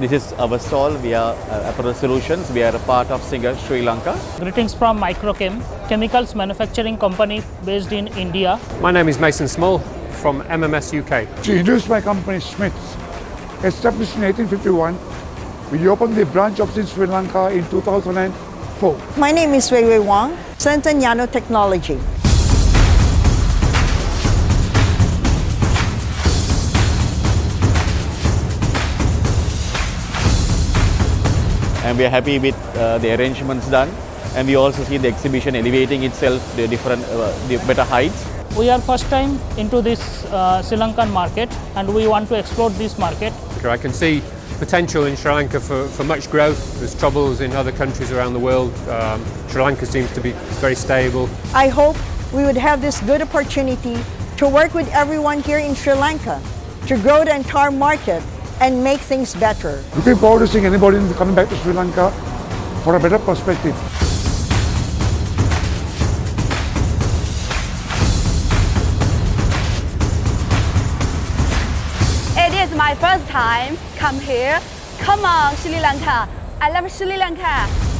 This is our stall. We are Apparel Solutions. We are a part of Singer Sri Lanka. Greetings from Microchem, chemicals manufacturing company based in India. My name is Mason Small from MMS UK. To introduce my company, Smiths. Established in 1851, we opened the branch office in Sri Lanka in 2004. My name is Wei Wei Wong, Center Nanotechnology. And we are happy with the arrangements done. And we also see the exhibition elevating itself to the better heights. We are first time into this Sri Lankan market and we want to explore this market. I can see potential in Sri Lanka for much growth. There's troubles in other countries around the world. Sri Lanka seems to be very stable. I hope we would have this good opportunity to work with everyone here in Sri Lanka to grow the entire market and make things better. Looking forward to seeing anybody coming back to Sri Lanka for a better perspective. It is my first time come here. Come on, Sri Lanka. I love Sri Lanka.